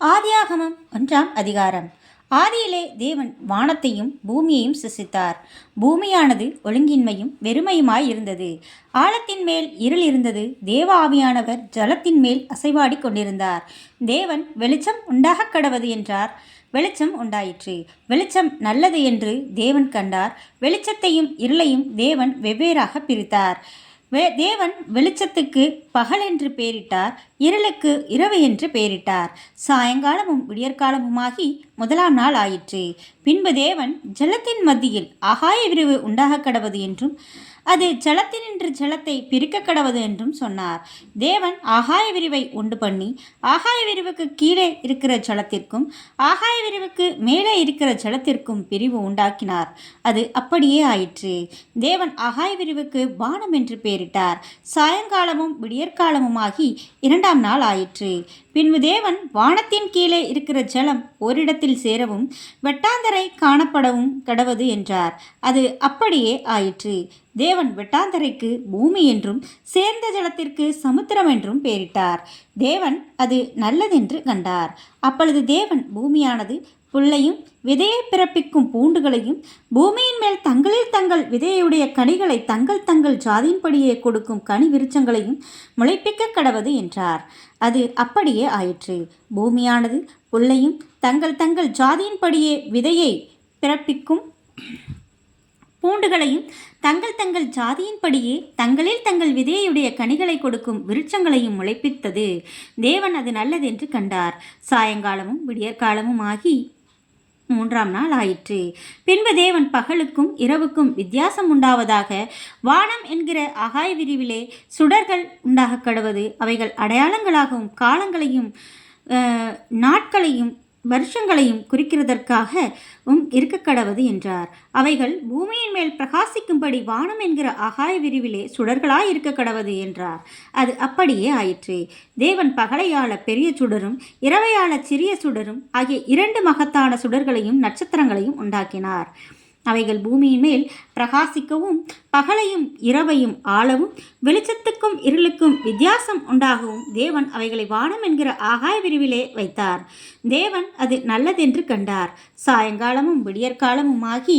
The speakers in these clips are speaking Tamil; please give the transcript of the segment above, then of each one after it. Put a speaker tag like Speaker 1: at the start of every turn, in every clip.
Speaker 1: ஆதியாகமம் 1 ஆதியிலே தேவன் வானத்தையும் பூமியையும் சிருஷ்டித்தார். பூமியானது ஒழுங்கின்மையும் வெறுமையுமாய் இருந்தது. ஆழத்தின் மேல் இருள் இருந்தது. தேவ ஆவியானவர் ஜலத்தின் மேல் அசைவாடி கொண்டிருந்தார். தேவன் வெளிச்சம் உண்டாகக் கடவது என்றார். வெளிச்சம் உண்டாயிற்று. வெளிச்சம் நல்லது என்று தேவன் கண்டார். வெளிச்சத்தையும் இருளையும் தேவன் வெவ்வேறாக பிரித்தார். தேவன் வெளிச்சத்துக்கு பகல் என்று பெயரிட்டார், இருளுக்கு இரவு என்று பெயரிட்டார். சாயங்காலமும் விடியற்காலமுமாகி முதலாம் நாள் ஆயிற்று. பின்பு தேவன் ஜலத்தின் மத்தியில் ஆகாய விரிவு உண்டாக கடவது என்றும் அது ஜலத்தினின்று ஜலத்தை பிரிக்க கடவது என்றும் சொன்னார். தேவன் ஆகாய விரிவை உண்டு பண்ணி ஆகாய விரிவுக்கு கீழே இருக்கிற ஜலத்திற்கும் ஆகாய விரிவுக்கு மேலே இருக்கிற ஜலத்திற்கும் பிரிவு உண்டாக்கினார். அது அப்படியே ஆயிற்று. தேவன் ஆகாய விரிவுக்கு வானம் என்று பெயரிட்டார். சாயங்காலமும் விடியற்காலமுமாகி 2ஆம் நாள் ஆயிற்று. பின்பு தேவன் வானத்தின் கீழே இருக்கிற ஜலம் ஓரிடத்தில் சேரவும் வெட்டாந்தரை காணப்படவும் கடவது என்றார். அது அப்படியே ஆயிற்று. தேவன் வெட்டாந்தரைக்கு பூமி என்றும் சேர்ந்த ஜலத்திற்கு சமுத்திரம் என்றும் பெயரிட்டார். தேவன் அது நல்லதென்று கண்டார். அப்பொழுது தேவன் பூமியானது புல்லையும் விதையை பிறப்பிக்கும் பூண்டுகளையும் பூமியின் மேல் தங்களில் தங்கள் விதையுடைய கனிகளை தங்கள் தங்கள் ஜாதியின்படியே கொடுக்கும் கனி விருட்சங்களையும் முளைப்பிக்க கடவது என்றார். அது அப்படியே ஆயிற்று. பூமியானது புல்லையும் தங்கள் தங்கள் ஜாதியின்படியே விதையை பிறப்பிக்கும் பூண்டுகளையும் தங்கள் தங்கள் ஜாதியின்படியே தங்களில் தங்கள் விதையுடைய கனிகளை கொடுக்கும் விருட்சங்களையும் முளைப்பித்தது. தேவன் அது நல்லதென்று கண்டார். சாயங்காலமும் விடியற்காலமும் ஆகி 3ஆம் நாள் ஆயிற்று. பின்பு தேவன் பகலுக்கும் இரவுக்கும் வித்தியாசம் உண்டாவதாக வானம் என்கிற ஆகாய விரிவிலே சுடர்கள் உண்டாக கடவது, அவைகள் அடையாளங்களாகவும் காலங்களையும் நாட்களையும் வருஷங்களையும் குறிக்கிறதற்காகவும் இருக்க கடவது என்றார். அவைகள் பூமியின் மேல் பிரகாசிக்கும்படி வானம் என்கிற ஆகாய விரிவிலே சுடர்களாய் இருக்க கடவது என்றார். அது அப்படியே ஆயிற்று. தேவன் பகலையாள பெரிய சுடரும் இரவையாள சிறிய சுடரும் ஆகிய 2 மகத்தான சுடர்களையும் நட்சத்திரங்களையும் உண்டாக்கினார். அவைகள் பூமியின் மேல் பிரகாசிக்கவும் பகலையும் இரவையும் ஆளவும் வெளிச்சத்துக்கும் இருளுக்கும் வித்தியாசம் உண்டாகவும் தேவன் அவைகளை வானம் என்கிற ஆகாய விரிவிலே வைத்தார். தேவன் அது நல்லதென்று கண்டார். சாயங்காலமும் விடியற்காலமுமாகி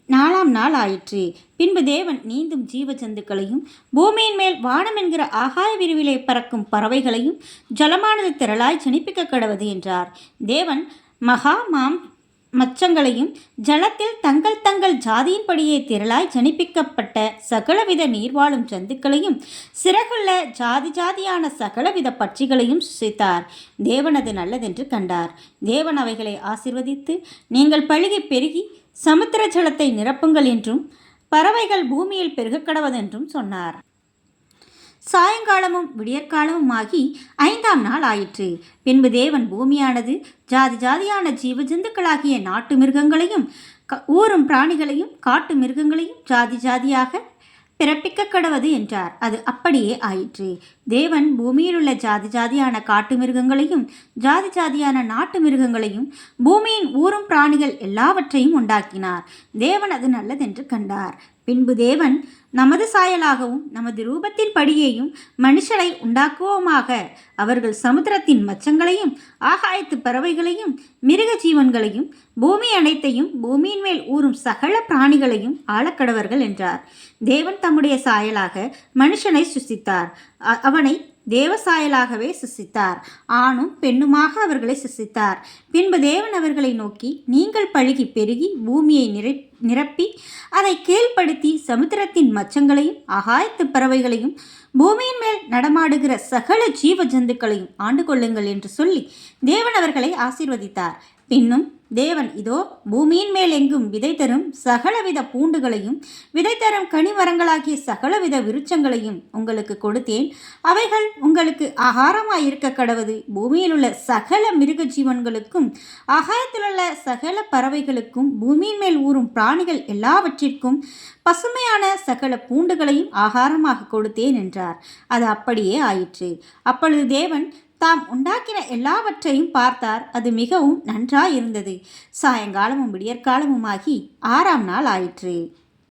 Speaker 1: 4ஆம் நாள் ஆயிற்று. பின்பு தேவன் நீந்தும் ஜீவ ஜந்துக்களையும் பூமியின் மேல் வானம் என்கிற ஆகாய விரிவிலே பறக்கும் பறவைகளையும் ஜலமானது திரளாய் ஜனிப்பிக்க கடவது என்றார். தேவன் மகா மச்சங்களையும் ஜலத்தில் தங்கள் தங்கள் ஜாதியின்படியே திரளாய் ஜனிப்பிக்கப்பட்ட சகலவித நீர்வாழும் ஜந்துக்களையும் சிறகுள்ள ஜாதி ஜாதியான சகலவித பட்சிகளையும் சிருஷ்டித்தார். தேவன் அது நல்லதென்று கண்டார். தேவன் அவைகளை ஆசீர்வதித்து, நீங்கள் பழுகி பெருகி சமுத்திர ஜலத்தை நிரப்புங்கள் என்றும் பறவைகள் பூமியில் பெருக கடவதென்றும் சொன்னார். சாயங்காலமும் விடியற்காலமுமாகி 5ஆம் நாள் ஆயிற்று. பின்பு தேவன் பூமியானது ஜாதி ஜாதியான ஜீவ ஜந்துக்களாகிய நாட்டு மிருகங்களையும் ஊரும் பிராணிகளையும் காட்டு மிருகங்களையும் ஜாதி ஜாதியாக பிறப்பிக்க கடவது என்றார். அது அப்படியே ஆயிற்று. தேவன் பூமியிலுள்ள ஜாதி ஜாதியான காட்டு மிருகங்களையும் ஜாதி ஜாதியான நாட்டு மிருகங்களையும் பூமியின் ஊரும் பிராணிகள் எல்லாவற்றையும் உண்டாக்கினார். தேவன் அது நல்லதென்று கண்டார். பின்பு தேவன் நமது சாயலாகவும் நமது ரூபத்தின் படியேயும் மனுஷரை உண்டாக்குவோமாக, அவர்கள் சமுத்திரத்தின் மச்சங்களையும் ஆகாயத்து பறவைகளையும் மிருக ஜீவன்களையும் பூமி அனைத்தையும் பூமியின் மேல் ஊறும் சகல பிராணிகளையும் ஆளக்கடவர்கள் என்றார். தேவன் தம்முடைய சாயலாக மனுஷனை சிருஷ்டித்தார். அவனை தேவ சாயலாகவே சிருஷ்டித்தார். ஆணும் பெண்ணுமாக அவர்களை சிருஷ்டித்தார். பின்பு தேவன் அவர்களை நோக்கி, நீங்கள் பழுகி பெருகி பூமியை நிரப்பி அதை கீழ்ப்படுத்தி சமுத்திரத்தின் மச்சங்களையும் ஆகாயத்து பறவைகளையும் பூமியின் மேல் நடமாடுகிற சகல ஜீவ ஜந்துக்களையும் ஆண்டு கொள்ளுங்கள் என்று சொல்லி தேவன் அவர்களை ஆசீர்வதித்தார். பின்னும் தேவன், இதோ பூமியின் மேல் எங்கும் விதை தரும் சகலவித பூண்டுகளையும் விதை தரும் கனிமரங்களாகிய சகலவித விருட்சங்களையும் உங்களுக்கு கொடுத்தேன். அவைகள் உங்களுக்கு ஆகாரமாயிருக்க கடவது. பூமியில் உள்ள சகல மிருக ஜீவன்களுக்கும் ஆகாயத்திலுள்ள சகல பறவைகளுக்கும் பூமியின் மேல் ஊறும் பிராணிகள் எல்லாவற்றிற்கும் பசுமையான சகல பூண்டுகளையும் ஆகாரமாக கொடுத்தேன் என்றார். அது அப்படியே ஆயிற்று. அப்பொழுது தேவன் தாம் உண்டாக்கின எல்லாவற்றையும் பார்த்தார். அது மிகவும் நன்றாயிருந்தது. சாயங்காலமும் விடியற்காலமுமாகி 6ஆம் நாள் ஆயிற்று.